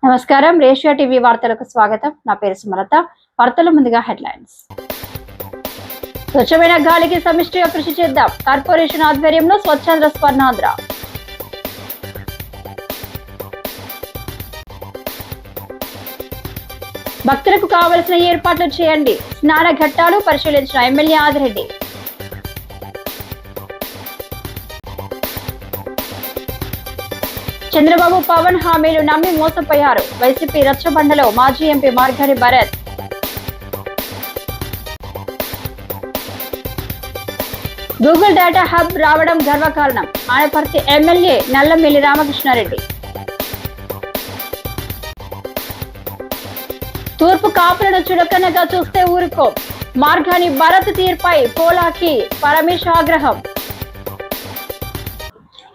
నమస్కారం. రేషియా టీవీ వార్తలకు స్వాగతం. నా పేరు సుమలత. వార్తల ముందుగా హెడ్లైన్స్. స్వచ్ఛమైన గాలికి సమిష్టిగా కృషి చేద్దాం. కార్పొరేషన్ ఆధ్వర్యంలో స్వచ్ఛాంధ్ర స్వర్ణాంధ్ర. భక్తులకు కావలసిన ఏర్పాట్లు చేయండి. స్నాన ఘట్టాలు పరిశీలించిన ఎమ్మెల్యే ఆదిరెడ్డి. చంద్రబాబు పవన్ హామీలు నమ్మి మోసపోయారు. వైసీపీ రచ్చబండలో మాజీ MP Margani Bharat. Google data hub రావడం గర్వకారణం. ఆనపర్తి ఎమ్మెల్యే నల్లమిల్లి రామకృష్ణారెడ్డి. తూర్పు కాపులను చులకనగా చూస్తే ఊరుకో. మార్గాని భరత్ తీర్పై పోలాకి పరమేశ్ ఆగ్రహం.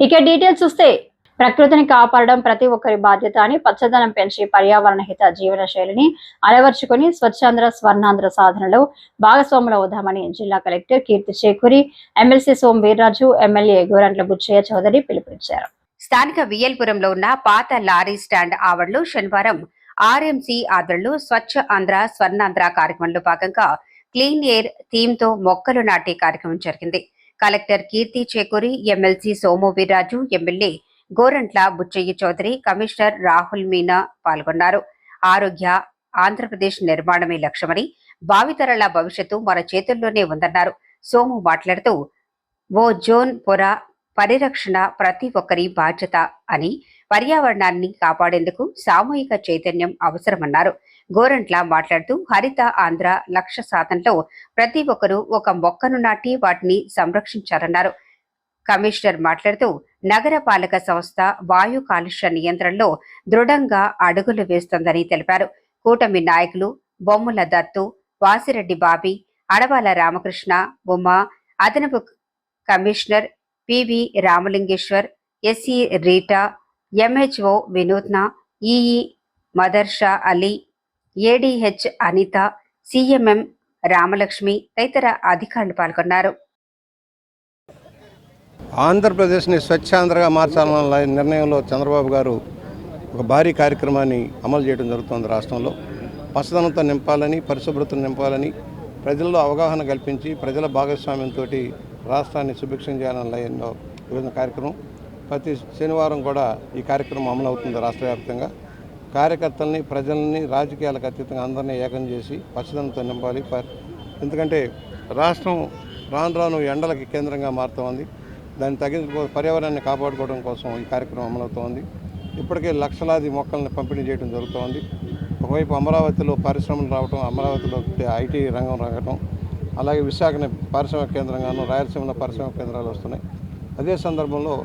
ఇక డీటెయిల్స్ చూస్తే, ప్రకృతిని కాపాడడం ప్రతి ఒక్కరి బాధ్యత అని, పచ్చదనం పెంచి పర్యావరణ హిత జీవన శైలిని అలవర్చుకుని స్వచ్ఛాంధ్ర స్వర్ణాంధ్ర సాధనలో భాగస్వాములు అవుదామని జిల్లా కలెక్టర్ కీర్తి చేకూరి, ఎమ్మెల్సీ సోం వీర్రాజు, ఎమ్మెల్యే గోరంట్ల బుచ్చయ్య చౌదరి పిలుపునిచ్చారు. స్థానిక వియల్పురంలో ఉన్న పాత లారీ స్టాండ్ ఆవరణలో శనివారం ఆర్ఎంసీ ఆధ్వర్యంలో స్వచ్ఛ ఆంధ్ర స్వర్ణాంధ్ర కార్యక్రమంలో భాగంగా క్లీన్ ఎయిర్ థీమ్ తో మొక్కలు నాటే కార్యక్రమం జరిగింది. Collector Keerthi Chekuri, MLC Somu Veerraju, MLA Gorantla Butchaiah Chowdary, commissioner Rahul Meena పాల్గొన్నారు. ఆరోగ్య ఆంధ్రప్రదేశ్ నిర్మాణమే లక్ష్యమని, భావితరాల భవిష్యత్తు మన చేతుల్లోనే ఉందన్నారు. సోము మాట్లాడుతూ, ఓ జోన్ పొర పరిరక్షణ ప్రతి ఒక్కరి బాధ్యత అని, పర్యావరణాన్ని కాపాడేందుకు సామూహిక చైతన్యం అవసరమన్నారు. గోరంట్ల మాట్లాడుతూ, హరిత ఆంధ్ర లక్ష్య సాధనలో ప్రతి ఒక్కరూ ఒక మొక్కను నాటి వాటిని సంరక్షించారన్నారు. కమిషనర్ మాట్లాడుతూ, నగర పాలక సంస్థ వాయు కాలుష్య నియంత్రణలో దృఢంగా అడుగులు వేస్తోందని తెలిపారు. కూటమి నాయకులు బొమ్ముల దత్తు, వాసిరెడ్డి బాబీ, అడవాల రామకృష్ణ, ఉమా, అదనపు commissioner PV Ramalingeshwar, SE Rita, MHO Vinuthna, EE Madarsha Ali, ADH Anitha, CMM Ramalakshmi తదితర అధికారులు పాల్గొన్నారు. ఆంధ్రప్రదేశ్ని స్వచ్ఛాంధ్రగా మార్చాలన్న నిర్ణయంలో చంద్రబాబు గారు ఒక భారీ కార్యక్రమాన్ని అమలు చేయడం జరుగుతుంది. రాష్ట్రంలో పచ్చదనంతో నింపాలని, పరిశుభ్రతను నింపాలని, ప్రజల్లో అవగాహన కల్పించి ప్రజల భాగస్వామ్యంతో రాష్ట్రాన్ని సుభిక్షం చేయాలన్న లయంలో వివిధ కార్యక్రమం ప్రతి శనివారం కూడా ఈ కార్యక్రమం అమలు అవుతుంది. రాష్ట్ర వ్యాప్తంగా కార్యకర్తల్ని, ప్రజల్ని, రాజకీయాలకు అతీతంగా అందరినీ ఏకం చేసి పచ్చదనంతో నింపాలి. ఎందుకంటే రాష్ట్రం రాను రాను ఎండలకి కేంద్రంగా మారుతోంది. దాన్ని తగిన పర్యావరణాన్ని కాపాడుకోవడం కోసం ఈ కార్యక్రమం అమలవుతోంది. ఇప్పటికే లక్షలాది మొక్కల్ని పంపిణీ చేయడం జరుగుతోంది. ఒకవైపు అమరావతిలో పరిశ్రమలు రావడం, అమరావతిలో ఐటీ రంగం రావడం, అలాగే విశాఖని పారిశ్రామిక కేంద్రంగాను, రాయలసీమలో పారిశ్రామిక కేంద్రాలు వస్తున్నాయి. అదే సందర్భంలో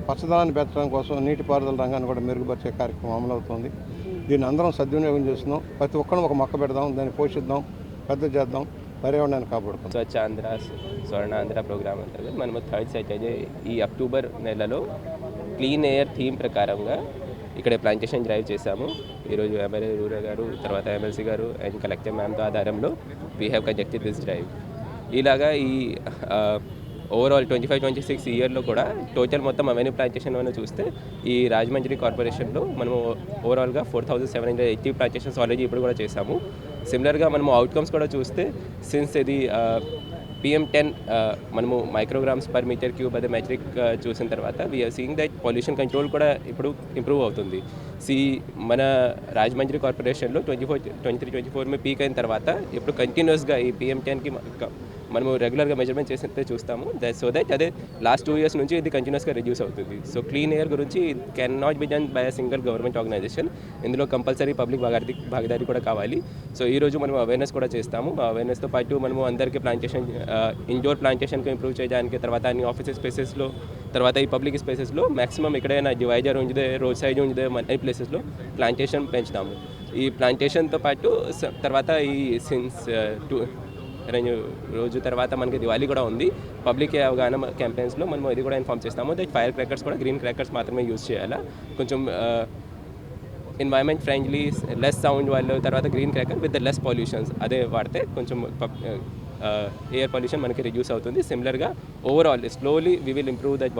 పచ్చదనాన్ని పెంచడం కోసం నీటిపారుదల రంగాన్ని కూడా మెరుగుపరిచే కార్యక్రమం అమలవుతోంది. దీన్ని అందరం సద్వినియోగం చేస్తున్నాం. ప్రతి ఒక్కరు ఒక మొక్క పెడదాం, దాన్ని పోషిద్దాం, పెద్ద చేద్దాం, పర్యావరణాన్ని కాపాడుతాం. స్వచ్ఛ ఆంధ్ర స్వర్ణాంధ్ర ప్రోగ్రామ్ అంతర్గత మనము థర్డ్ సెట్ అయితే ఈ అక్టోబర్ నెలలో క్లీన్ ఎయిర్ థీమ్ ప్రకారంగా ఇక్కడ ప్లాంటేషన్ డ్రైవ్ చేశాము. ఈరోజు ఎమ్మెల్యే రూరల్ గారు, తర్వాత ఎమ్మెల్సీ గారు అండ్ కలెక్టర్ మ్యామ్తో ఆధారంలో we have conducted this drive. ఇలాగా ఈ ఓవరాల్ 25-26 ఇయర్లో కూడా టోటల్ మొత్తం అవెన్యూ ప్లాంటేషన్ అని చూస్తే ఈ రాజమండ్రి కార్పొరేషన్లో మనము ఓవరాల్గా 4780 ప్లాంటేషన్స్ ఆల్రెడీ ఇప్పుడు కూడా చేశాము. సిమిలర్గా మనము అవుట్కమ్స్ కూడా చూస్తే సిన్స్ ఇది PM10 మనము మైక్రోగ్రామ్స్ పర్ మీటర్ క్యూబ్ అదే మెట్రిక్ చూసిన తర్వాత we are seeing that pollution control కూడా ఇప్పుడు ఇంప్రూవ్ అవుతుంది. మన రాజమండ్రి కార్పొరేషన్లో 23-24 పీక్ అయిన తర్వాత ఇప్పుడు కంటిన్యూస్గా ఈ PM10కి మనము రెగ్యులర్గా మెజర్మెంట్ చేస్తే చూస్తాము. సో దట్ అదే లాస్ట్ 2 years నుంచి ఇది కంటిన్యూస్గా రిడ్యూస్ అవుతుంది. సో క్లీన్ ఎయిర్ గురించి can not be done by a single government organisation. ఇందులో కంపల్సరీ పబ్లిక్ భాగదారి కూడా కావాలి. సో ఈరోజు మనం అవేర్నెస్ కూడా చేస్తాము. అవేర్నెస్తో పాటు మనము అందరికీ ప్లాంటేషన్, ఇండోర్ ప్లాంటేషన్కి ఇంప్రూవ్ చేయడానికి, తర్వాత అన్ని ఆఫీస్ స్పేసెస్లో, తర్వాత ఈ పబ్లిక్ స్పేసెస్లో మ్యాక్సిమం ఎక్కడైనా డివైజర్ ఉంచితే, రోడ్ సైడ్ ఉంచితే, అన్ని ప్లేసెస్లో ప్లాంటేషన్ పెంచుతాము. ఈ ప్లాంటేషన్తో పాటు తర్వాత ఈ సిన్స్ రోజు తర్వాత మనకి దివాళీ కూడా ఉంది. పబ్లిక్ అవగాహన క్యాంపెయిన్స్లో మనం ఇది కూడా ఇన్ఫార్మ్ చేస్తాము. దట్ ఫైర్ క్రాకర్స్ కూడా గ్రీన్ క్రాకర్స్ మాత్రమే యూజ్ చేయాలా, కొంచెం ఎన్వైరన్మెంట్ ఫ్రెండ్లీ, లెస్ సౌండ్ వాళ్ళు, తర్వాత green cracker with the less pollutions అదే వాడితే కొంచెం ఎయిర్ పొల్యూషన్ మనకి రిడ్యూస్ అవుతుంది. సిమిలర్గా overall slowly we will improve that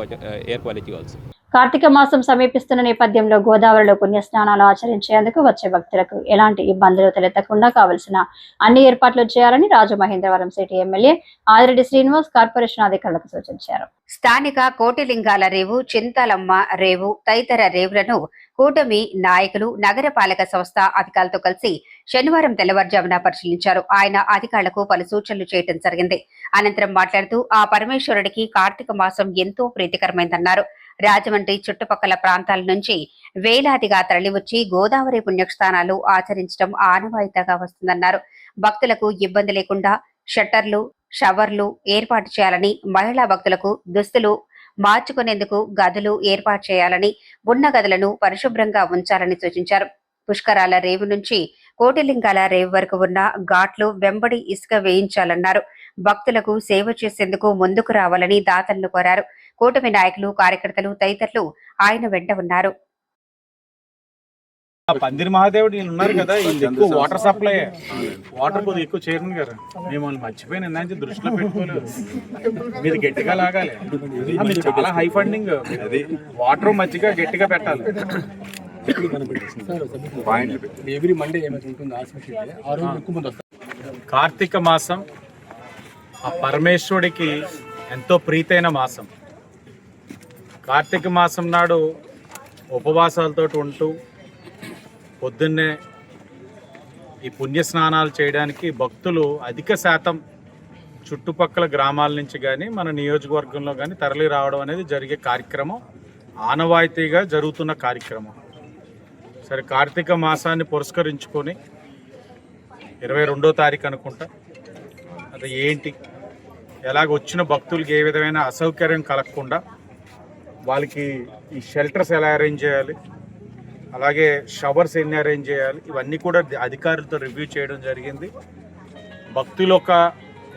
air quality also. Karthika మాసం సమీపిస్తున్న నేపథ్యంలో గోదావరిలో పుణ్యస్నానాలు ఆచరించేందుకు వచ్చే భక్తులకు ఎలాంటి ఇబ్బందులు తలెత్తకుండా కావలసిన అన్ని ఏర్పాట్లు చేయాలని Rajamahendravaram city MLA Adireddy Srinivas corporation అధికారులకు సూచించారు. స్థానిక కోటిలింగాల రేవు, చింతలమ్మ రేవు తదితర రేవులను కూటమి నాయకులు, నగరపాలక సంస్థ అధికారులతో కలిసి శనివారం తెల్లవారుజామున పరిశీలించారు. ఆయన అధికారులకు పలు సూచనలు చేయడం జరిగింది. అనంతరం మాట్లాడుతూ ఆ పరమేశ్వరుడికి కార్తీక మాసం ఎంతో ప్రీతికరమైందన్నారు. రాజమండ్రి చుట్టుపక్కల ప్రాంతాల నుంచి వేలాదిగా తరలివచ్చి గోదావరి పుణ్యస్నానాలు ఆచరించడం ఆనవాయితీగా వస్తుందన్నారు. భక్తులకు ఇబ్బంది లేకుండా షట్టర్లు, షవర్లు ఏర్పాటు చేయాలని, మహిళా భక్తులకు దుస్తులు మార్చుకునేందుకు గదులు ఏర్పాటు చేయాలని, ఉన్న గదులను పరిశుభ్రంగా ఉంచాలని సూచించారు. పుష్కరాల రేవు నుంచి కోటిలింగాల రేవు వరకు ఉన్న ఘాట్లు వెంబడి ఇసుక వేయించాలన్నారు. భక్తులకు సేవ చేసేందుకు ముందుకు రావాలని దాతలను కోరారు. కూటమి నాయకులు, కార్యకర్తలు తదితరులు ఆయన వెంట ఉన్నారు. పందిరి మహాదేవుడు ఈయన ఉన్నారు కదా, వీళ్ళు ఎక్కువ వాటర్ సప్లై, వాటర్ కొద్దిగా ఎక్కువ చేయను కదా, మేము వాళ్ళు మర్చిపోయిన నుంచి దృష్టిలో పెట్టుకోలేదు. మీరు గట్టిగా లాగాలి, మీరు చాలా హై ఫండింగ్, వాటర్ మధ్యగా గట్టిగా పెట్టాలి. కార్తీక మాసం ఆ పరమేశ్వరుడికి ఎంతో ప్రీతైన మాసం. కార్తీక మాసం నాడు ఉపవాసాలతో ఉంటూ పొద్దున్నే ఈ పుణ్యస్నానాలు చేయడానికి భక్తులు అధిక శాతం చుట్టుపక్కల గ్రామాల నుంచి కానీ మన నియోజకవర్గంలో కానీ తరలి రావడం అనేది జరిగే కార్యక్రమం, ఆనవాయితీగా జరుగుతున్న కార్యక్రమం. సరే, కార్తీక మాసాన్ని పురస్కరించుకొని 22వ తారీఖు అనుకుంటా, అది ఏంటి, ఎలాగ వచ్చిన భక్తులకి ఏ విధమైన అసౌకర్యం కలగకుండా వాళ్ళకి ఈ షెల్టర్స్ ఎలా అరేంజ్ చేయాలి, అలాగే షవర్స్ ఎన్ని అరేంజ్ చేయాలి, ఇవన్నీ కూడా అధికారులతో రివ్యూ చేయడం జరిగింది. భక్తులు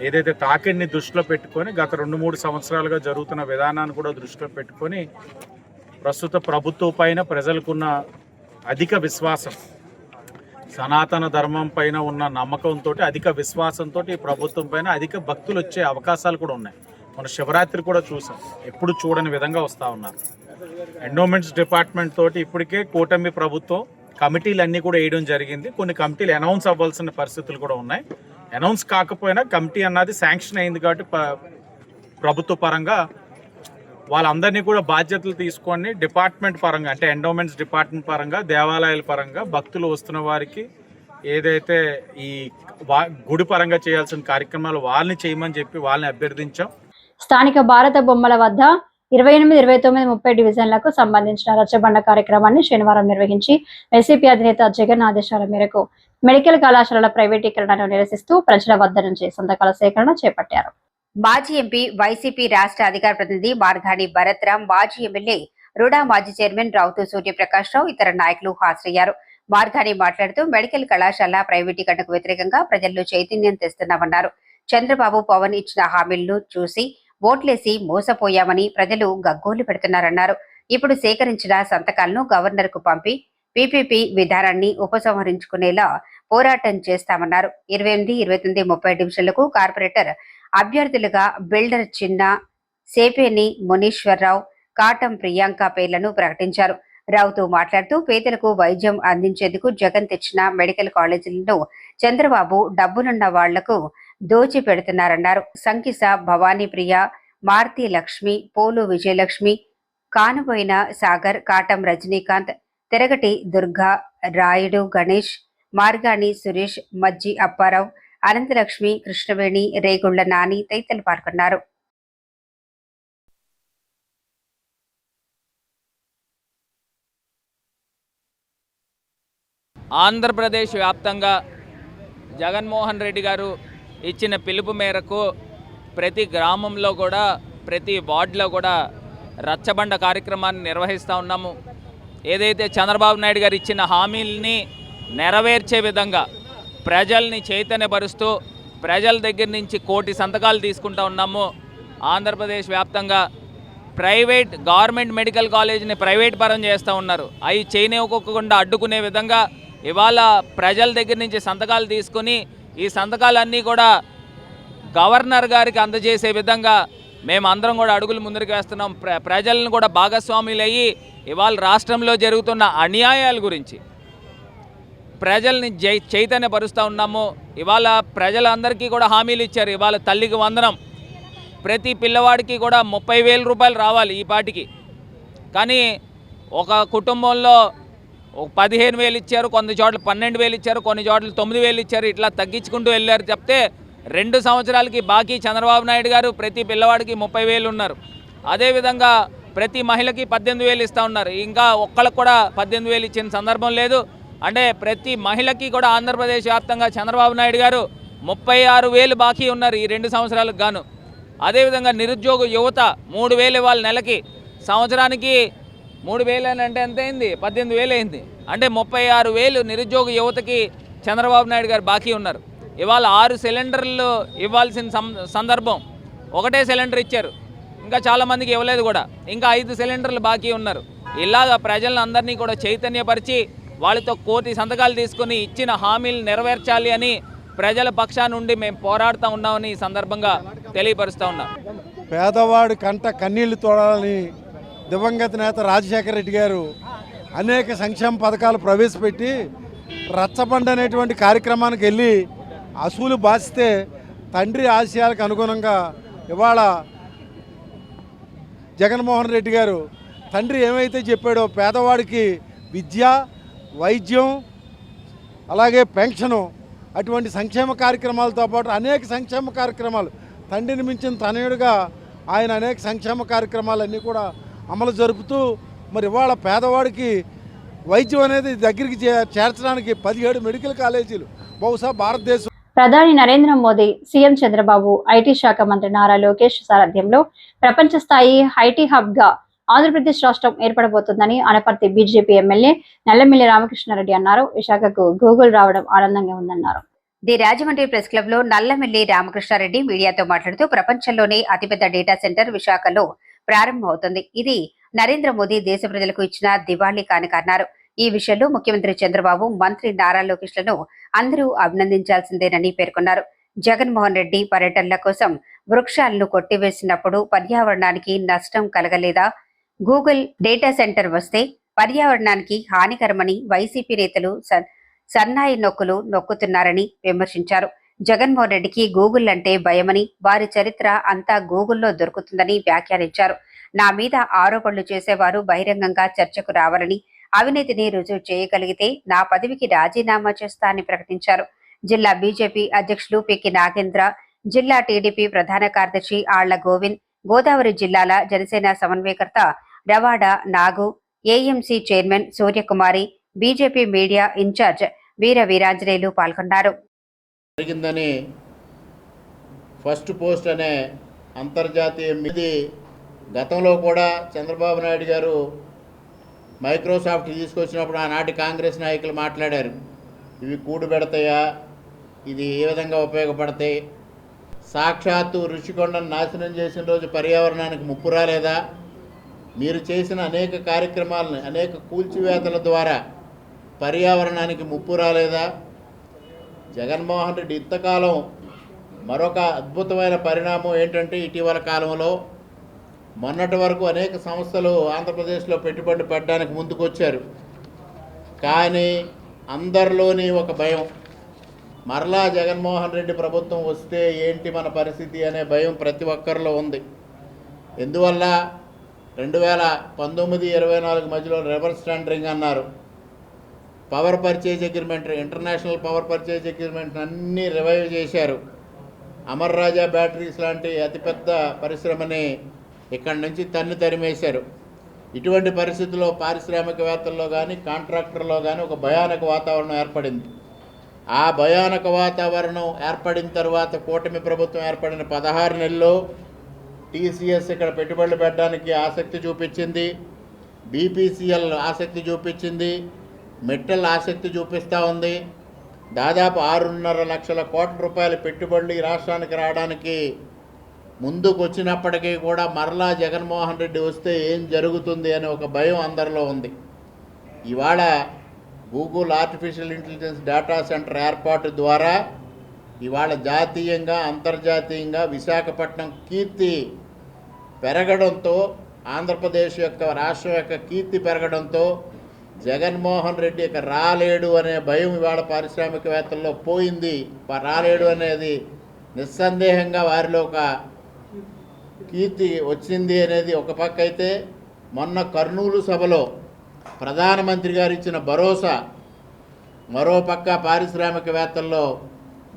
ఏదైతే తాకిడిని దృష్టిలో పెట్టుకొని గత 2-3 సంవత్సరాలుగా జరుగుతున్న విధానాన్ని కూడా దృష్టిలో పెట్టుకొని ప్రస్తుత ప్రభుత్వం పైన ప్రజలకున్న అధిక విశ్వాసం, సనాతన ధర్మం పైన ఉన్న నమ్మకంతో, అధిక విశ్వాసంతో ఈ ప్రభుత్వం పైన అధిక భక్తులు వచ్చే అవకాశాలు కూడా ఉన్నాయి. మన శివరాత్రి కూడా చూసాం, ఎప్పుడు చూడని విధంగా వస్తూ ఉన్నారు. ఎండోమెంట్స్ డిపార్ట్మెంట్ తోటి ఇప్పటికే కూటమి ప్రభుత్వం కమిటీలు అన్నీ కూడా వేయడం జరిగింది. కొన్ని కమిటీలు అనౌన్స్ అవ్వాల్సిన పరిస్థితులు కూడా ఉన్నాయి. అనౌన్స్ కాకపోయినా కమిటీ అన్నది శాంక్షన్ అయింది కాబట్టి ప్రభుత్వ పరంగా వాళ్ళందరినీ కూడా బాధ్యతలు తీసుకొని డిపార్ట్మెంట్ పరంగా, అంటే ఎండోమెంట్స్ డిపార్ట్మెంట్ పరంగా, దేవాలయాల పరంగా భక్తులు వస్తున్న వారికి ఏదైతే ఈ గుడి పరంగా చేయాల్సిన కార్యక్రమాలు వాళ్ళని చేయమని చెప్పి వాళ్ళని అభ్యర్థించాం. స్థానిక భారత బొమ్మల వద్ద 28, 29, 30 డివిజన్లకు సంబంధించిన రచ్చబండ కార్యక్రమాన్ని శనివారం నిర్వహించి వైసీపీ అధినేత జగన్ ఆదేశాల మేరకు మెడికల్ కళాశాలల ప్రైవేటీకరణను నిరసిస్తూ ప్రజల వద్ద నుంచి సంతకాల సేకరణ చేపట్టారు. మాజీ ఎంపీ, వైసీపీ రాష్ట్ర అధికార ప్రతినిధి మార్గాని భరత్రాం, మాజీ ఎమ్మెల్యే రుడా మాజీ చైర్మన్ రావుతూ సూర్యప్రకాష్ రావు ఇతర నాయకులు హాజరయ్యారు. మార్గాని మాట్లాడుతూ మెడికల్ కళాశాల ప్రైవేటీకరణకు వ్యతిరేకంగా ప్రజల్లో చైతన్యం తెస్తున్నామన్నారు. చంద్రబాబు, పవన్ ఇచ్చిన హామీలను చూసి ఓట్లేసి మోసపోయామని ప్రజలు గగ్గోలు పెడుతున్నారన్నారు. ఇప్పుడు సేకరించిన సంతకాలను గవర్నర్ కు పంపి పీపీపీ విధానాన్ని ఉపసంహరించుకునేలా పోరాటం చేస్తామన్నారు. 28, 29, 30 డివిజన్లకు కార్పొరేటర్ అభ్యర్థులుగా బిల్డర్ చిన్న, సేపేని మునీశ్వరరావు, కాటం ప్రియాంక పేర్లను ప్రకటించారు. రావుతో మాట్లాడుతూ పేదలకు వైద్యం అందించేందుకు జగన్ తెచ్చిన మెడికల్ కాలేజీలను చంద్రబాబు డబ్బులున్న వాళ్లకు దోచి పెడుతున్నారన్నారు. సంకిస భవానీ ప్రియ, మారుతి లక్ష్మి, పోలు విజయలక్ష్మి, కానుబోయిన సాగర్, కాటం రజనీకాంత్, తెరగటి దుర్గా, రాయుడు గణేష్, మార్గాని సురేష్, మజ్జి అప్పారావు, అనంతలక్ష్మి, కృష్ణవేణి, రేగుళ్ల నాని తదితరులు పాల్గొన్నారు. ఆంధ్రప్రదేశ్ వ్యాప్తంగా జగన్మోహన్ రెడ్డి గారు ఇచ్చిన పిలుపు మేరకు ప్రతి గ్రామంలో కూడా, ప్రతి వార్డులో కూడా రచ్చబండ కార్యక్రమాన్ని నిర్వహిస్తూ ఉన్నాము. ఏదైతే చంద్రబాబు నాయుడు గారు ఇచ్చిన హామీల్ని నెరవేర్చే విధంగా ప్రజల్ని చైతన్యపరుస్తూ ప్రజల దగ్గర నుంచి 1 కోటి సంతకాలు తీసుకుంటూ ఉన్నాము. ఆంధ్రప్రదేశ్ వ్యాప్తంగా గవర్నమెంట్ మెడికల్ కాలేజీని ప్రైవేట్ పరం చేస్తూ ఉన్నారు. అవి చేయనివ్వకుండా అడ్డుకునే విధంగా ఇవాళ ప్రజల దగ్గర నుంచి సంతకాలు తీసుకుని ఈ సంతకాలన్నీ కూడా గవర్నర్ గారికి అందజేసే విధంగా మేము అందరం కూడా అడుగులు ముందరికి వేస్తున్నాం. ప్రజలను కూడా భాగస్వాములయ్యి ఇవాళ రాష్ట్రంలో జరుగుతున్న అన్యాయాల గురించి ప్రజల్ని చైతన్యపరుస్తూ ఉన్నాము. ఇవాళ ప్రజలందరికీ కూడా హామీలు ఇచ్చారు. ఇవాళ తల్లికి వందనం, ప్రతి పిల్లవాడికి కూడా 30,000 రూపాయలు రావాలి ఈ పాటికి. కానీ ఒక కుటుంబంలో 15,000 ఇచ్చారు, కొన్ని చోట్ల 12,000 ఇచ్చారు, కొన్ని చోట్ల 9,000 ఇచ్చారు. ఇట్లా తగ్గించుకుంటూ వెళ్ళారు. చెప్తే 2 సంవత్సరాలకి బాకీ చంద్రబాబు నాయుడు గారు ప్రతి పిల్లవాడికి 30,000 ఉన్నారు. అదేవిధంగా ప్రతి మహిళకి 18,000 ఇస్తూ ఉన్నారు. ఇంకా ఒక్కళ్ళకు కూడా 18,000 ఇచ్చిన సందర్భం లేదు. అంటే ప్రతి మహిళకి కూడా ఆంధ్రప్రదేశ్ వ్యాప్తంగా చంద్రబాబు నాయుడు గారు 36,000 బాకీ ఉన్నారు ఈ 2 సంవత్సరాలకు గాను. అదేవిధంగా నిరుద్యోగ యువత 3,000 ఇవాళ నెలకి, సంవత్సరానికి 3,000 అంటే ఎంత అయింది? 18,000 అయింది. అంటే 36,000 నిరుద్యోగ యువతకి చంద్రబాబు నాయుడు గారు బాకీ ఉన్నారు. ఇవాళ 6 సిలిండర్లు ఇవ్వాల్సిన సందర్భం, ఒకటే సిలిండర్ ఇచ్చారు, ఇంకా చాలామందికి ఇవ్వలేదు కూడా. ఇంకా 5 సిలిండర్లు బాకీ ఉన్నారు. ఇలాగ ప్రజలను అందరినీ కూడా చైతన్యపరిచి వాళ్ళతో కోటి సంతకాలు తీసుకుని ఇచ్చిన హామీలు నెరవేర్చాలి అని ప్రజల పక్షాన నుండి మేము పోరాడుతూ ఉన్నామని ఈ సందర్భంగా తెలియపరుస్తూ ఉన్నాం. పేదవాడి కంట కన్నీళ్లు తోడాలని దివంగత నేత రాజశేఖర రెడ్డి గారు అనేక సంక్షేమ పథకాలు ప్రవేశపెట్టి రచ్చబండ అనేటువంటి కార్యక్రమానికి వెళ్ళి అసూలు బాసితే తండ్రి ఆశయాలకు అనుగుణంగా ఇవాళ జగన్మోహన్ రెడ్డి గారు తండ్రి ఏమైతే చెప్పాడో పేదవాడికి విద్య, వైద్యం, అలాగే పెన్షను, అటువంటి సంక్షేమ కార్యక్రమాలతో పాటు అనేక సంక్షేమ కార్యక్రమాలు, తండ్రిని మించిన తనయుడుగా ఆయన అనేక సంక్షేమ కార్యక్రమాలన్నీ కూడా అమలు జరుపుతూ మరి ఇవాళ పేదవాడికి వైద్యం అనేది దగ్గరికి చేర్చడానికి 17 మెడికల్ కాలేజీలు బహుశా భారతదేశం. ప్రధాని నరేంద్ర మోదీ, సీఎం చంద్రబాబు, ఐటీ శాఖ మంత్రి నారా లోకేష్ సారథ్యంలో ప్రపంచ స్థాయి ఐటీ హబ్ గా ఆంధ్రప్రదేశ్ రాష్ట్రం ఏర్పడబోతుందని అనపర్తి బీజేపీ ఎమ్మెల్యే నల్లమిల్లి రామకృష్ణారెడ్డి అన్నారు. విశాఖకు గూగుల్ రావడం ఆనందంగా ఉందన్నారు. ది రాజమండ్రి ప్రెస్ క్లబ్ లో నల్లమిల్లి రామకృష్ణారెడ్డి మీడియాతో మాట్లాడుతూ ప్రపంచంలోనే అతిపెద్ద డేటా సెంటర్ విశాఖలో ప్రారంభమవుతుంది. ఇది నరేంద్ర మోదీ దేశ ప్రజలకు ఇచ్చిన దివాళీ కానుక అన్నారు. ఈ విషయంలో ముఖ్యమంత్రి చంద్రబాబు, మంత్రి నారా లోకేష్లను అందరూ అభినందించాల్సిందేనని పేర్కొన్నారు. జగన్మోహన్ రెడ్డి పర్యటనల కోసం వృక్షాలను కొట్టివేసినప్పుడు పర్యావరణానికి నష్టం కలగలేదా? గూగుల్ డేటా సెంటర్ వస్తే పర్యావరణానికి హానికరమని వైసీపీ నేతలు సన్నాయి నొక్కుతున్నారని విమర్శించారు. జగన్మోహన్ రెడ్డికి గూగుల్ అంటే భయమని, వారి చరిత్ర అంతా గూగుల్లో దొరుకుతుందని వ్యాఖ్యానించారు. నా మీద ఆరోపణలు చేసేవారు బహిరంగంగా చర్చకు రావాలని, అవినీతిని రుజువు చేయగలిగితే నా పదవికి రాజీనామా చేస్తా అని ప్రకటించారు. జిల్లా బీజేపీ అధ్యక్షులు పికి నాగేంద్ర, జిల్లా టీడీపీ ప్రధాన కార్యదర్శి ఆళ్ల గోవింద్, గోదావరి జిల్లాల జనసేన సమన్వయకర్త Ravada Nagu, AMC chairman Suryakumari, BJP media in-charge Veera Veeranjaneyulu పాల్గొన్నారు. జరిగిందని ఫస్ట్ పోస్ట్ అనే అంతర్జాతీయ ఇది గతంలో కూడా చంద్రబాబు నాయుడు గారు మైక్రోసాఫ్ట్ తీసుకొచ్చినప్పుడు ఆనాటి కాంగ్రెస్ నాయకులు మాట్లాడారు, ఇవి కూడు పెడతాయా, ఇది ఏ విధంగా ఉపయోగపడతాయి, సాక్షాత్తు ఋషికొండను నాశనం చేసిన రోజు పర్యావరణానికి ముప్పు రాలేదా, మీరు చేసిన అనేక కార్యక్రమాలను, అనేక కూల్చివేతల ద్వారా పర్యావరణానికి ముప్పు రాలేదా? జగన్మోహన్ రెడ్డి ఇంతకాలం మరొక అద్భుతమైన పరిణామం ఏంటంటే ఇటీవల కాలంలో మొన్నటి వరకు అనేక సంస్థలు ఆంధ్రప్రదేశ్లో పెట్టుబడి పెట్టడానికి ముందుకొచ్చారు. కానీ అందరిలోని ఒక భయం, మరలా జగన్మోహన్ రెడ్డి ప్రభుత్వం వస్తే ఏంటి మన పరిస్థితి అనే భయం ప్రతి ఒక్కరిలో ఉంది. ఎందువల్ల 2019-24 మధ్యలో రివర్స్ టెండరింగ్ అన్నారు, power purchase agreement, international power purchase agreement అన్నీ రివైవ్ చేశారు. అమర్ రాజా బ్యాటరీస్ లాంటి అతిపెద్ద పరిశ్రమని ఇక్కడి నుంచి తరిమేశారు. ఇటువంటి పరిస్థితుల్లో పారిశ్రామికవేత్తల్లో కానీ కాంట్రాక్టర్లో కానీ ఒక భయానక వాతావరణం ఏర్పడింది. ఆ భయానక వాతావరణం ఏర్పడిన తర్వాత కూటమి ప్రభుత్వం ఏర్పడిన 16 నెలల్లో టీసీఎస్ ఇక్కడ పెట్టుబడులు పెట్టడానికి ఆసక్తి చూపించింది, బీపీసీఎల్ ఆసక్తి చూపించింది, మెట్టల్ ఆసక్తి చూపిస్తూ ఉంది. దాదాపు 6.5 లక్షల కోట్ల రూపాయల పెట్టుబడులు ఈ రాష్ట్రానికి రావడానికి ముందుకు వచ్చినప్పటికీ కూడా మరలా జగన్మోహన్ రెడ్డి వస్తే ఏం జరుగుతుంది అనే ఒక భయం అందరిలో ఉంది. ఇవాళ Google artificial intelligence data centre ఏర్పాటు ద్వారా ఇవాళ జాతీయంగా, అంతర్జాతీయంగా విశాఖపట్నం కీర్తి పెరగడంతో, ఆంధ్రప్రదేశ్ యొక్క రాష్ట్రం యొక్క కీర్తి పెరగడంతో జగన్మోహన్ రెడ్డి ఇక రాలేడు అనే భయం ఇవాళ పారిశ్రామికవేత్తల్లో పోయింది. రాలేడు అనేది నిస్సందేహంగా వారిలో ఒక కీర్తి వచ్చింది అనేది ఒక పక్క అయితే, మొన్న కర్నూలు సభలో ప్రధానమంత్రి గారు ఇచ్చిన భరోసా మరోపక్క పారిశ్రామికవేత్తల్లో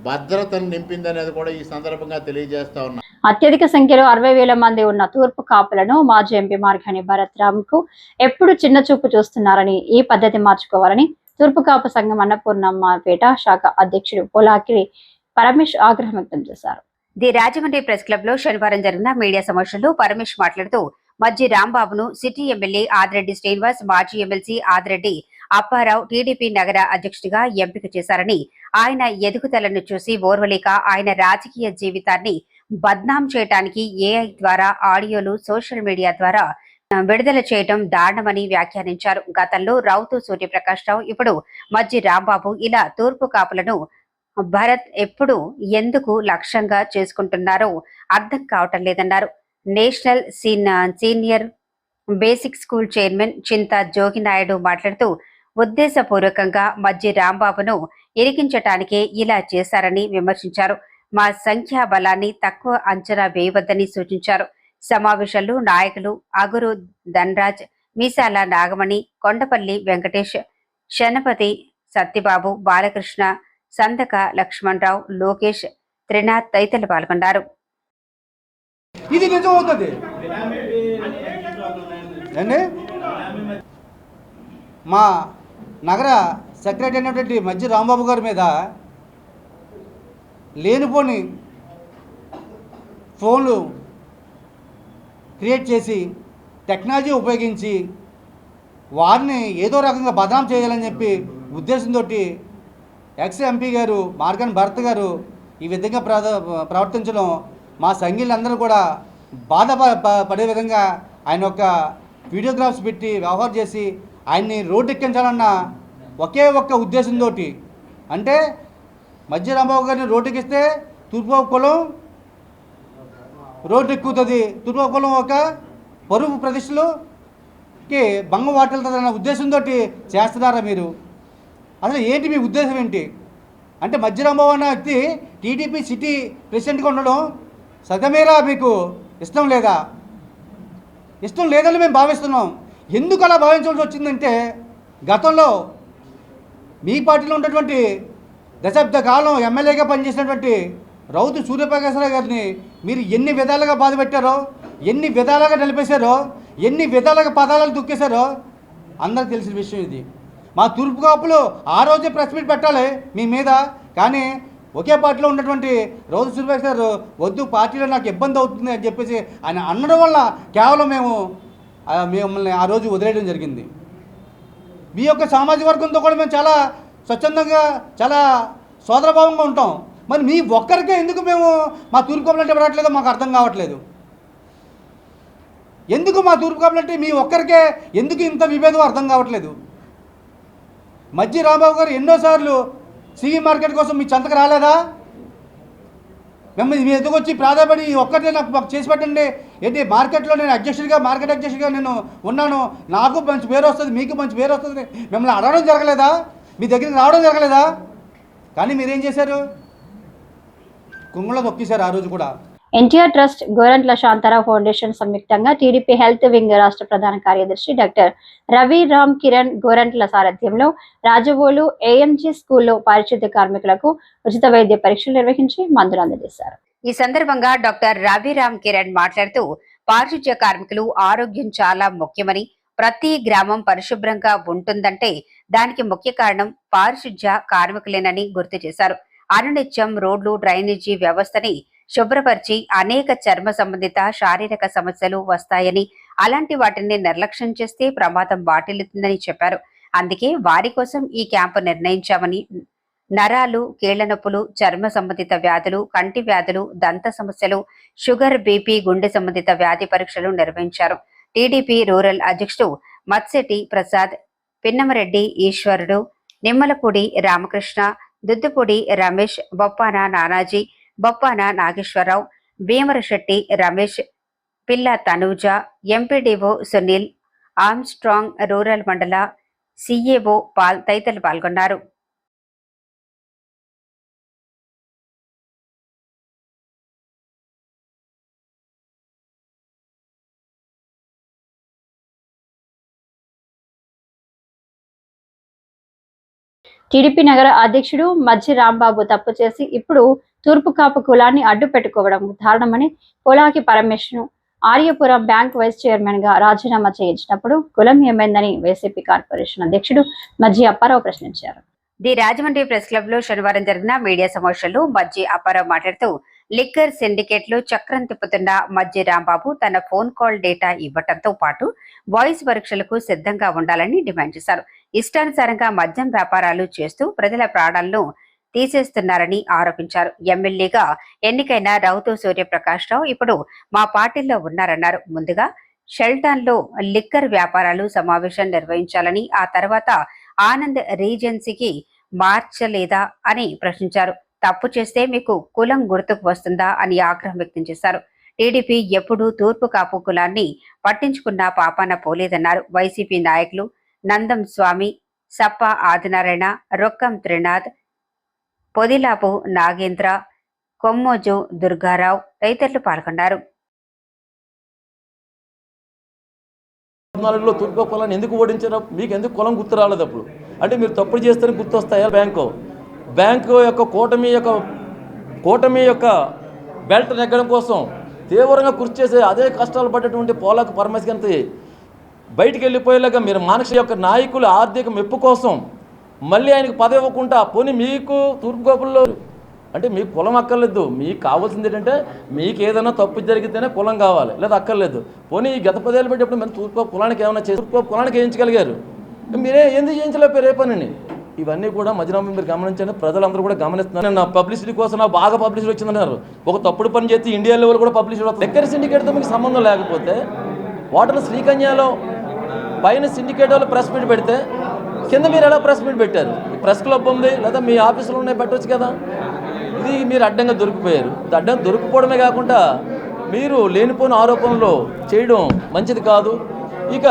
భద్రతను నింపిందనేది కూడా ఈ సందర్భంగా తెలియజేస్తా ఉన్నా. అత్యధిక సంఖ్యలో 60,000 మంది ఉన్న తూర్పు కాపులను మాజీ ఎంపీ మార్గాని భరత్ రామ్ కు ఎప్పుడు చిన్న చూపు చూస్తున్నారని, ఈ పద్ధతి మార్చుకోవాలని తూర్పు కాపు సంఘం అన్నపూర్ణమ్మపేట శాఖ అధ్యక్షుడు పొలాకిరి పరమేష్ ఆగ్రహం వ్యక్తం చేశారు. ది రాజమండ్రి ప్రెస్ క్లబ్ లో శనివారం జరిగిన మీడియా సమావేశంలో పరమేష్ మాట్లాడుతూ మజ్జి రాంబాబును సిటీ ఎమ్మెల్యే ఆదిరెడ్డి శ్రీనివాస్, మాజీ ఎమ్మెల్సీ ఆదిరెడ్డి అప్పారావు టీడీపీ నగర అధ్యక్షుడిగా ఎంపిక చేశారని, ఆయన ఎదుగుదలను చూసి ఓర్వలేక ఆయన రాజకీయ జీవితాన్ని బద్నాం చేయడానికి ఏఐ ద్వారా ఆడియోలు సోషల్ మీడియా ద్వారా విడుదల చేయడం దారుణమని వ్యాఖ్యానించారు. గతంలో రౌతు సూర్యప్రకాష్ రావు, ఇప్పుడు మజ్జి రాంబాబు ఇలా తూర్పు కాపులను భరత్ ఎప్పుడు ఎందుకు లక్ష్యంగా చేసుకుంటున్నారో అర్థం కావటం లేదన్నారు. National senior basic school chairman Chinta Joginaidu మాట్లాడుతూ ఉద్దేశపూర్వకంగా మజ్జి రాంబాబును ఇరికించటానికే ఇలా చేశారని విమర్శించారు. మా సంఖ్యా బలాన్ని తక్కువ అంచనా వేయవద్దని సూచించారు. సమావేశంలో నాయకులు అగురు ధనరాజ్, మీసాల నాగమణి, కొండపల్లి వెంకటేష్, శనపతి సత్యబాబు, బాలకృష్ణ, సందక లక్ష్మణరావు, లోకేష్, త్రినాథ్ తదితరులు పాల్గొన్నారు. ఇది నిజం అవుతుంది అండి. మా నగర సెక్రటరీ అయినటువంటి మజ్జి రాంబాబు గారి మీద లేనిపోని ఫోన్లు క్రియేట్ చేసి టెక్నాలజీ ఉపయోగించి వారిని ఏదో రకంగా బదనాం చేయాలని చెప్పి ఉద్దేశంతో ఎక్స్ ఎంపీ గారు మార్గాని భరత్ గారు ఈ విధంగా ప్రవర్తించడం మా సంఘీయులందరూ కూడా పడే విధంగా ఆయన యొక్క వీడియోగ్రాఫ్స్ పెట్టి వ్యవహారం చేసి ఆయన్ని రోడ్డు ఎక్కించాలన్న ఒకే ఒక్క ఉద్దేశంతో, అంటే మజ్జి రాంబాబు గారిని రోడ్డుకిస్తే తూర్పు కులం రోడ్డు ఎక్కుతుంది, తూర్పు కులం ఒక పరువు ప్రతిష్టలకి భంగం వాటిల్తుందన్న ఉద్దేశంతో చేస్తున్నారా మీరు? అసలు ఏంటి మీ ఉద్దేశం ఏంటి? అంటే మజ్జి రాంబాబు అన్న వ్యక్తి టీడీపీ సిటీ ప్రెసిడెంట్గా ఉండడం సగమేరా మీకు ఇష్టం లేదా? ఇష్టం లేదని మేము భావిస్తున్నాం. ఎందుకు అలా భావించాల్సి వచ్చిందంటే, గతంలో మీ పార్టీలో ఉన్నటువంటి దశాబ్ద కాలం ఎమ్మెల్యేగా పనిచేసినటువంటి రౌతు సూర్యప్రకాశరావు గారిని మీరు ఎన్ని విధాలుగా బాధ పెట్టారో, ఎన్ని విధాలుగా నిలిపేశారో, ఎన్ని విధాలుగా పదాలను దుక్కేశారో అందరికి తెలిసిన విషయం ఇది. మా తూర్పు కాపులు ఆ రోజే ప్రెస్ మీట్ పెట్టాలి మీ మీద, కానీ ఒకే పార్టీలో ఉన్నటువంటి రౌతు సూర్యప్రకాష్ గారు వద్దు, పార్టీలో నాకు ఇబ్బంది అవుతుంది అని చెప్పేసి ఆయన అనడం వల్ల కేవలం మిమ్మల్ని ఆ రోజు వదిలేయడం జరిగింది. మీ యొక్క సామాజిక వర్గంతో కూడా మేము చాలా స్వచ్ఛందంగా, చాలా సోదరభావంగా ఉంటాం. మరి మీ ఒక్కరికే ఎందుకు మేము మా తూర్పు కాపులు అంటే పడట్లేదో మాకు అర్థం కావట్లేదు. ఎందుకు మా తూర్పు కాపులు అంటే మీ ఒక్కరికే ఎందుకు ఇంత విభేదం అర్థం కావట్లేదు. మజ్జి రాంబాబు గారు ఎన్నోసార్లు సివి మార్కెట్ కోసం మీ చెంతకు రాలేదా? మిమ్మల్ని మీ ఎదుగుచ్చి ప్రాధాయపడి ఒక్కటే నాకు చేసి పెట్టండి, ఏంటి మార్కెట్లో నేను మార్కెట్ అధ్యక్షుడిగా నేను ఉన్నాను, నాకు మంచి పేరు వస్తుంది, మీకు మంచి పేరు వస్తుంది, మిమ్మల్ని అడగడం జరగలేదా? మీ దగ్గరికి రావడం జరగలేదా? కానీ మీరేం చేశారు? కుంగులో తొక్కేశారు ఆ రోజు కూడా. ఎన్టీఆర్ ట్రస్ట్, గోరంట్ల శాంతారావు ఫౌండేషన్ సంయుక్తంగా టీడీపీ హెల్త్ వింగ్ రాష్ట్ర ప్రధాన కార్యదర్శి డాక్టర్ రవి రామ్ కిరణ్ గోరంట్ల సారథ్యంలో రాజవోలు ఏఎంజీ స్కూల్లో పారిశుద్ధ్య కార్మికులకు ఉచిత వైద్య పరీక్షలు నిర్వహించి మందులు అందజేశారు. ఈ సందర్భంగా డాక్టర్ రవి రామ్ కిరణ్ మాట్లాడుతూ పారిశుద్ధ్య కార్మికులు ఆరోగ్యం చాలా ముఖ్యమని, ప్రతి గ్రామం పరిశుభ్రంగా ఉంటుందంటే దానికి ముఖ్య కారణం పారిశుద్ధ్య కార్మికులేనని గుర్తు చేశారు. అనునిత్యం రోడ్లు, డ్రైనేజీ వ్యవస్థని శుభ్రపరిచి అనేక చర్మ సంబంధిత శారీరక సమస్యలు వస్తాయని, అలాంటి వాటిని నిర్లక్ష్యం చేస్తే ప్రమాదం వాటిల్లుతుందని చెప్పారు. అందుకే వారి కోసం ఈ క్యాంపు నిర్ణయించామని, నరాలు, కీళ్ల నొప్పులు, చర్మ సంబంధిత వ్యాధులు, కంటి వ్యాధులు, దంత సమస్యలు, షుగర్, బీపీ, గుండె సంబంధిత వ్యాధి పరీక్షలు నిర్వహించారు. టీడీపీ రూరల్ అధ్యక్షుడు మత్సెటి ప్రసాద్, పిన్నమరెడ్డి ఈశ్వరుడు, నిమ్మలపూడి రామకృష్ణ, దుద్దుపూడి రమేష్, బొప్పాన నానాజీ, బొప్పాన నాగేశ్వరరావు, భీమరశెట్టి రమేష్, పిల్ల Tanuja, MPDO Sunil, Armstrong rural మండల సిఏఓ పాల్ తదితరులు పాల్గొన్నారు. టీడీపీ నగర అధ్యక్షుడు మజ్జి రాంబాబు తప్పు చేసి ఇప్పుడు తూర్పు కాపు కులాన్ని అడ్డు పెట్టుకోవడం దారుణమని Polaki Parameshwar Aryapuram bank vice chairman గా రాజీనామా చేయించినప్పుడు కులం ఏమైందని వైసీపీ కార్పొరేషన్ అధ్యక్షుడు మజ్జి అప్పారావు ప్రశ్నించారు. ది రాజమండ్రి ప్రెస్ క్లబ్ లో శనివారం జరిగిన మీడియా సమావేశంలో మజ్జి అప్పారావు మాట్లాడుతూ లిక్కర్ సిండికేట్లు చక్రం తిప్పుతున్న మజ్జి రాంబాబు తన ఫోన్ కాల్ డేటా ఇవ్వటంతో పాటు వాయిస్ పరీక్షలకు సిద్ధంగా ఉండాలని డిమాండ్ చేశారు. ఇష్టానుసారంగా మద్యం వ్యాపారాలు చేస్తూ ప్రజల ప్రాణాలను తీసేస్తున్నారని ఆరోపించారు. ఎమ్మెల్యేగా ఎన్నికైన రౌతు సూర్యప్రకాష్ రావు ఇప్పుడు మా పార్టీలో ఉన్నారన్నారు. ముందుగా షెల్టాన్ లో లిక్కర్ వ్యాపారాలు సమావేశం నిర్వహించాలని, ఆ తర్వాత ఆనంద్ రీజెన్సీకి మార్చలేదా అని ప్రశ్నించారు. తప్పు చేస్తే మీకు కులం గుర్తుకు వస్తుందా అని ఆగ్రహం వ్యక్తం చేశారు. టీడీపీ ఎప్పుడూ తూర్పు కాపు కులాన్ని పట్టించుకున్న పాపాన పోలేదన్నారు. వైసీపీ నాయకులు నందం స్వామి, సప్ప ఆదినారాయణ, రొక్కం త్రినాథ్, పొదిలాపు నాగేంద్ర, కొమ్మోజు దుర్గారావు తదితరులు పాల్గొన్నారు. తూర్పు కులాన్ని ఎందుకు ఓడించారు? మీకు ఎందుకు కులం గుర్తు రాలేదు? అప్పుడు అంటే మీరు తప్పుడు చేస్తేనే గుర్తు వస్తాయా? బ్యాంకు యొక్క కూటమి యొక్క బెల్ట్ నెగ్గడం కోసం తీవ్రంగా కృషి చేసే అదే కష్టాలు పడ్డటువంటి పోలాకు పరమేశ్వరంతి బయటికి వెళ్ళిపోయేలాగా మీరు మానసిక యొక్క నాయకుల ఆర్థిక మెప్పు కోసం మళ్ళీ ఆయనకు పదవి ఇవ్వకుండా పోనీ మీకు తూర్పు గోపుల్లో అంటే మీకు కులం అక్కర్లేదు. మీకు కావాల్సింది ఏంటంటే మీకు ఏదైనా తప్పు జరిగితేనే కులం కావాలి, లేదా అక్కర్లేదు. పోనీ ఈ గత 10 ఏళ్ళు పెట్టేప్పుడు మేము తూర్పు కులానికి ఏమైనా చేసి తూర్పు కులానికి వేయించగలిగారు, మీరే ఎందుకు చేయించలేకపోయారు ఏ పనిని? ఇవన్నీ కూడా మధ్యరామ మీరు గమనించండి, ప్రజలందరూ కూడా గమనిస్తున్నారు. నా పబ్లిసిటీ కోసం నాకు బాగా పబ్లిసిటీ వచ్చిందన్నారు. ఒక తప్పుడు పని చేసి ఇండియా లెవెల్ కూడా పబ్లిసిటీ వస్తుంది. లెక్కర్ సిండికేట్తో మీకు సంబంధం లేకపోతే వాటర్ శ్రీకన్యాలో పైన సిండికేట్ వాళ్ళు ప్రెస్ మీట్ పెడితే కింద మీరు ఎలా ప్రెస్ మీట్ పెట్టారు? ప్రెస్ క్లబ్ ఉంది, లేదా మీ ఆఫీసులో ఉన్నాయి, పెట్టవచ్చు కదా. ఇది మీరు అడ్డంగా దొరికిపోయారు. అడ్డంగా దొరికిపోవడమే కాకుండా మీరు లేనిపోయిన ఆరోపణలు చేయడం మంచిది కాదు. ఇక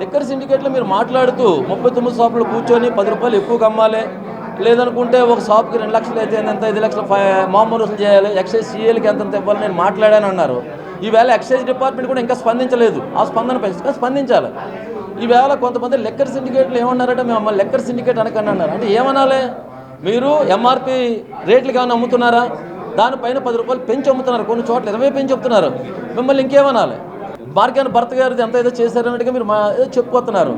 లిక్కర్ సిండికేట్లో మీరు మాట్లాడుతూ 39 షాపులు కూర్చొని 10 రూపాయలు ఎక్కువగా అమ్మాలి, లేదనుకుంటే ఒక షాప్కి 2 లక్షలు అయితే ఎంత, 5 లక్షలు మామూలు వసూలు చేయాలి, ఎక్సైజ్ సీఏలకి ఎంత ఇవ్వాలి నేను మాట్లాడాను అన్నారు. ఈవేళ ఎక్సైజ్ డిపార్ట్మెంట్ కూడా ఇంకా స్పందించలేదు. ఆ స్పందన స్పందించాలి. ఈవేళ కొంతమంది లెక్కర్ సిండికేట్లు ఏమన్నారంటే మేము లెక్కర్ సిండికేట్ అనకన్నా అన్నారు. అంటే ఏమనాలి? మీరు ఎంఆర్పి రేట్లకి ఏమైనా అమ్ముతున్నారా? దానిపైన 10 రూపాయలు పెంచి అమ్ముతున్నారు, కొన్ని చోట్ల 20 పెంచి అమ్ముతున్నారు. మిమ్మల్ని ఇంకేమనాలి? మార్గాన్ భర్త గారు ఎంత ఏదో చేశారన్నట్టుగా మీరు ఏదో చెప్పుకొస్తున్నారు.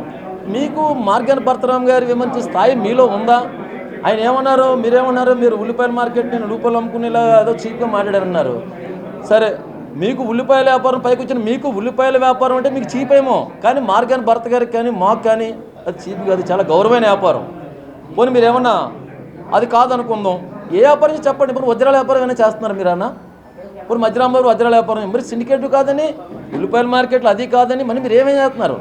మీకు మార్గాన్ భర్తరామ్ గారు విమర్శించే స్థాయి మీలో ఉందా? ఆయన ఏమన్నారు, మీరేమన్నారు? మీరు ఉల్లిపాయల మార్కెట్ నేను రూపాయలు అమ్ముకునేలా ఏదో చీప్గా మాట్లాడారన్నారు. సరే, మీకు ఉల్లిపాయల వ్యాపారం పైకి వచ్చిన మీకు ఉల్లిపాయల వ్యాపారం అంటే మీకు చీప్ ఏమో, కానీ మార్గాన్ భర్త గారికి కానీ మాకు కానీ అది చీప్ కాదు, చాలా గౌరవమైన వ్యాపారం. పోనీ మీరు ఏమన్నా అది కాదనుకుందాం, ఏ వ్యాపారం చెప్పండి. ఇప్పుడు వజ్రాల వ్యాపారం ఏమైనా చేస్తున్నారు మీరన్నా? ఇప్పుడు మధ్యరాంబాబు వజ్రాల వ్యాపారం మరి సిండికేట్ కాదని, ఉల్లిపాయల మార్కెట్లు అది కాదని మరి మీరు ఏమేం చేస్తున్నారు?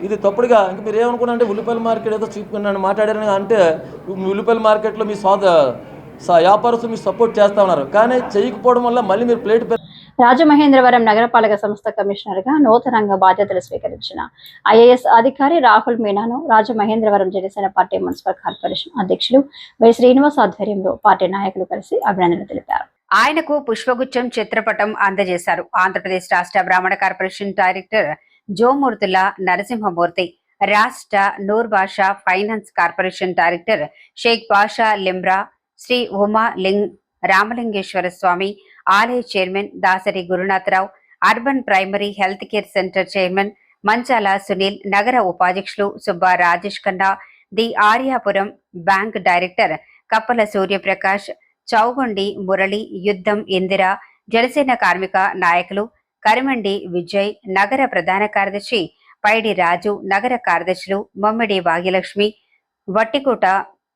ఇది తప్పుడుగా. ఇంక మీరు ఏమనుకున్నారంటే ఉల్లిపాయల మార్కెట్ ఏదో చూపుకున్నాను మాట్లాడారని అంటే ఉల్లిపాయల మార్కెట్లో మీ వ్యాపారస్తులు మీరు సపోర్ట్ చేస్తా ఉన్నారు, కానీ చేయకపోవడం వల్ల మళ్ళీ మీరు ప్లేట్. రాజమహేంద్రవరం నగరపాలక సంస్థ కమిషనర్ గా నూతనంగా బాధ్యతలు స్వీకరించిన ఐఏఎస్ అధికారి రాహుల్ మీనాను Rajamahendravaram Janasena party municipal corporation అధ్యక్షులు వై శ్రీనివాస్ ఆధ్వర్యంలో పార్టీ నాయకులు కలిసి అభినందనలు తెలిపారు. ఆయనకు పుష్పగుచ్చం చిత్రపటం అందజేశారు. ఆంధ్రప్రదేశ్ రాష్ట్ర బ్రాహ్మణ కార్పొరేషన్ డైరెక్టర్ జోమూర్తుల నరసింహమూర్తి, రాష్ట్ర Noor Basha finance corporation director Sheikh Basha Limra, Shri Uma Ramalingeswara Swamy ఆలయ chairman Dasari Gurunatharao, urban primary health care centre chairman Manchala Sunil, నగర ఉపాధ్యక్షులు Subba Rajesh Khanna, the Aryapuram bank director Kappala Suryaprakash, చౌగొండి Murali, యుద్ధం ఇందిర, జనసేన కార్మిక నాయకులు కరిమండి విజయ్, నగర ప్రధాన కార్యదర్శి పైడి రాజు, నగర కార్యదర్శులు మమ్మిడి భాగ్యలక్ష్మి, వట్టికోట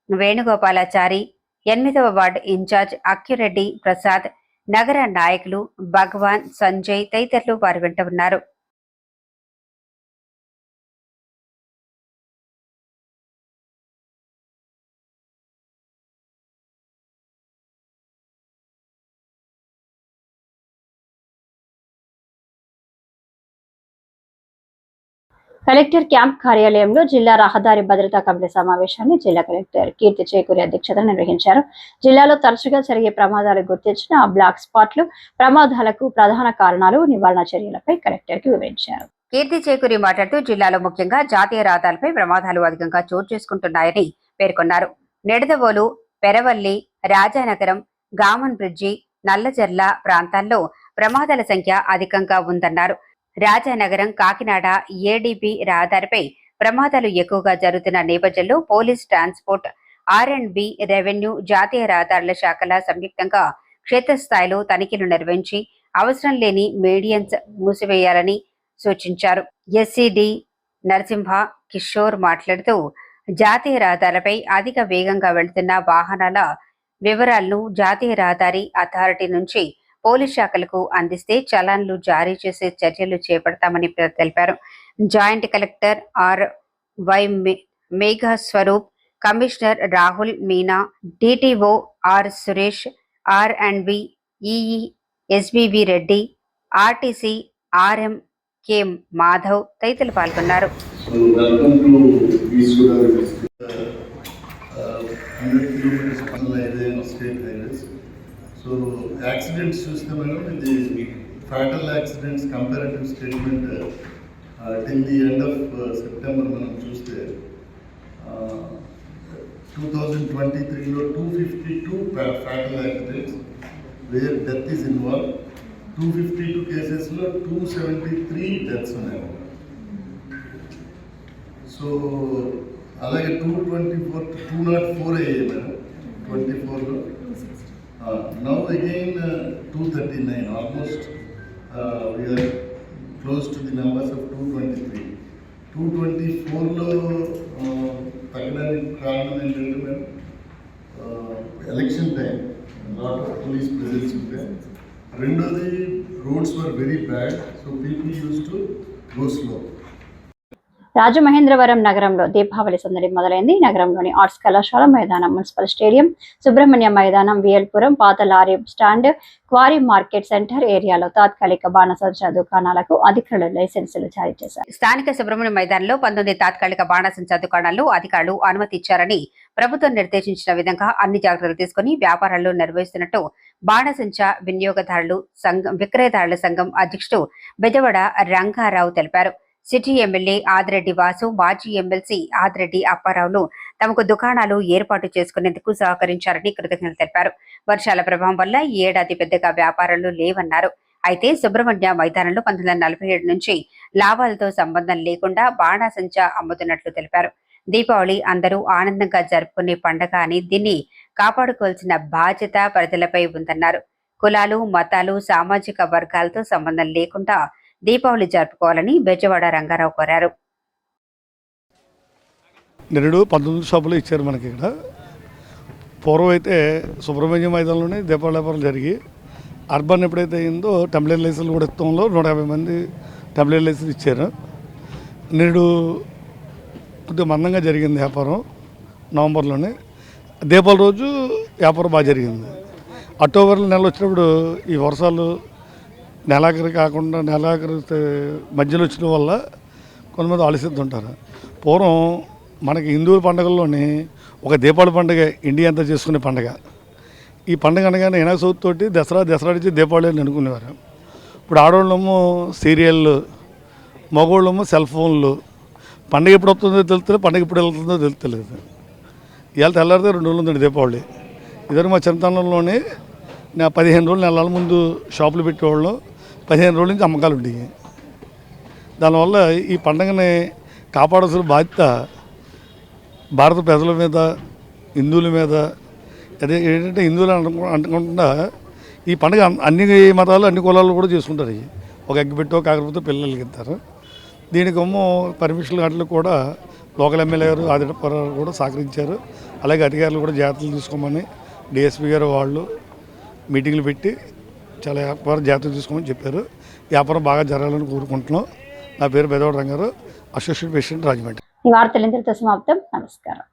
వేణుగోపాలాచారి, 8వ వార్డు ఇన్ఛార్జ్ అక్కిరెడ్డి ప్రసాద్, నగర నాయకులు భగవాన్, సంజయ్ తదితరులు వారి వెంట ఉన్నారు. కలెక్టర్ క్యాంప్ కార్యాలయంలో జిల్లా రహదారి భద్రతా కమిటీ సమావేశాన్ని జిల్లా కలెక్టర్ కీర్తి చేకూరి అధ్యక్షతన నిర్వహించారు. జిల్లాలో తరచుగా జరిగే ప్రమాదాలు గుర్తించిన బ్లాక్ స్పాట్లు, ప్రమాదాలకు ప్రధాన కారణాలు, నివారణ చర్యలపై కలెక్టర్ కి వివరించారు. కీర్తి చేకూరి మాట్లాడుతూ జిల్లాలో ముఖ్యంగా జాతీయ రహదారులపై ప్రమాదాలు అధికంగా చోటు చేసుకుంటున్నాయని పేర్కొన్నారు. నిడదవోలు, పెరవల్లి, రాజానగరం, గామన్ బ్రిడ్జి, నల్లజర్ల ప్రాంతాల్లో ప్రమాదాల సంఖ్య అధికంగా ఉందన్నారు. రాజానగరం, కాకినాడ ఏడీపీ రహదారిపై ప్రమాదాలు ఎక్కువగా జరుగుతున్న నేపథ్యంలో పోలీస్, ట్రాన్స్పోర్ట్, R&B, రెవెన్యూ, జాతీయ రహదారుల శాఖల సంయుక్తంగా క్షేత్రస్థాయిలో తనిఖీలు నిర్వహించి అవసరం లేని మీడియన్స్ మూసివేయాలని సూచించారు. ఎస్సీడీ నరసింహ కిషోర్ మాట్లాడుతూ జాతీయ రహదారులపై అధిక వేగంగా వెళ్తున్న వాహనాల వివరాలను జాతీయ రహదారి అథారిటీ నుంచి పోలీస్ శాఖలకు అందిస్తే చలాన్లు జారీ చేసే చర్యలు చేపడతామని తెలిపారు. Joint collector R.Y. Megha Swaroop, commissioner Rahul Meena, DTO R. Suresh, R&B EE SBV Reddy, RTC RM K. Madhav తదితరులు పాల్గొన్నారు. So accidents చూస్తే మనం ఇది fatal accidents comparative statement till the end of September మనం చూస్తే 2023లో 252 fatal accidents where death is involved. 252 కేసెస్లో 273 డెత్స్ ఉన్నాయి. సో అలాగే 204 అయ్యాయి madam 24లో. Now again 239, almost we are close to the numbers of 223. 224లో తగ్గడానికి కారణం ఏంటంటే మేము election time lot of police presence ఉంటే. రెండోది roads were very bad, so people use to go slow. Rajamahendravaram నగరంలో దీపావళి సందడి మొదలైంది. నగరంలోని ఆర్ట్స్ కళాశాల మైదానం, మున్సిపల్ స్టేడియం, సుబ్రహ్మణ్య మైదానం, విఎల్పురం, పాత lorry stand, quarry market centre ఏరియాలో తాత్కాలిక బాణసంచా దుకాణాలకు అధికారులు లైసెన్సులు జారీ చేశారు. స్థానిక సుబ్రహ్మణ్య మైదానంలో 19 తాత్కాలిక బాణసంచా దుకాణాలు అధికారులు అనుమతి ఇచ్చారని ప్రభుత్వం నిర్దేశించిన విధంగా అన్ని జాగ్రత్తలు తీసుకుని వ్యాపారాలు నిర్వహిస్తున్నట్టు బాణసంచా వినియోగదారులు సంఘం విక్రయదారుల సంఘం అధ్యక్షుడు బెజవాడ రంగారావు తెలిపారు. సిటీ ఎమ్మెల్యే ఆదిరెడ్డి వాసు, మాజీ ఎమ్మెల్సీ ఆదిరెడ్డి అప్పారావులు తమకు దుకాణాలు ఏర్పాటు చేసుకునేందుకు సహకరించారని కృతజ్ఞతలు తెలిపారు. వర్షాల ప్రభావం వల్ల ఈ ఏడాది పెద్దగా వ్యాపారాలు లేవన్నారు. అయితే సుబ్రహ్మణ్య మైదానంలో 1947 నుంచి లాభాలతో సంబంధం లేకుండా బాణాసంచా అమ్ముతున్నట్లు తెలిపారు. దీపావళి అందరూ ఆనందంగా జరుపుకునే పండగ అని దీన్ని కాపాడుకోవాల్సిన బాధ్యత ప్రజలపై ఉందన్నారు. కులాలు, మతాలు, సామాజిక వర్గాలతో సంబంధం లేకుండా దీపావళి జరుపుకోవాలని బెజవాడ రంగారావు కోరారు. నిరుడు 19 షాపులు ఇచ్చారు మనకి ఇక్కడ. పూర్వం అయితే సుబ్రహ్మణ్య మైదానంలోనే దీపావళి వ్యాపారం జరిగి అర్బన్ ఎప్పుడైతే అయిందో టెంప్లేట్ లైసెన్స్లు కూడా ఇస్తాంలో 150 మంది టెంప్లేట్ లైసెన్స్ ఇచ్చారు. నిరుడు కొద్దిగా మందంగా జరిగింది వ్యాపారం. నవంబర్లోనే దీపావళి రోజు వ్యాపారం బాగా జరిగింది. అక్టోబర్ నెల వచ్చినప్పుడు ఈ వర్షాలు నెలాఖరి కాకుండా నెలాఖరి మధ్యలో వచ్చిన వల్ల కొంతమంది ఆలోచిస్తుంటారు. పూర్వం మనకి హిందువుల పండుగల్లోని ఒక దీపావళి పండుగ ఇండియా అంతా చేసుకునే పండుగ. ఈ పండుగ అనగానే వినాయక చవితి తోటి దసరా నుంచి దీపావళి అని అనుకునేవారు. ఇప్పుడు ఆడవాళ్ళేమో సీరియళ్ళు, మగవాళ్ళేమో సెల్ ఫోన్లు. పండుగ ఎప్పుడు వస్తుందో తెలుస్తలేదు, పండుగ ఎప్పుడు వెళ్తుందో తెలుస్తలేదు. ఇవాళ తెల్లారితే 2 రోజులు ఉందండి దీపావళి. ఇద్దరు మా చిన్నతనంలోనే నా 15 రోజులు నెలల ముందు షాపులు పెట్టేవాళ్ళు. 15 రోజుల నుంచి అమ్మకాలు ఉండేవి. దానివల్ల ఈ పండుగని కాపాడాల్సిన బాధ్యత భారత ప్రజల మీద, హిందువుల మీద. అదే ఏంటంటే హిందువులు అనుకుంటా ఈ పండుగ అన్ని మతాలు, అన్ని కులాలు కూడా చేసుకుంటారు. ఒక ఎగ్గిపెట్టో కాకపోతే పిల్లలకి ఇస్తారు. దీనికి పర్మిషన్లు వాటికి కూడా లోకల్ ఎమ్మెల్యే గారు ఆదిపరావు కూడా సహకరించారు. అలాగే అధికారులు కూడా జాగ్రత్తలు తీసుకోమని DSP గారు వాళ్ళు మీటింగ్లు పెట్టి చాలా వ్యాపారం జాగ్రత్తలు తీసుకోమని చెప్పారు. వ్యాపారం బాగా జరగాలని కోరుకుంటున్నాం. నా పేరు బెజవాడ రంగారావు, అసోసియేట్ ప్రెసిడెంట్, రాజమండ్రి. ఈ వార్తలు ఇంతటితో సమాప్తం. నమస్కారం.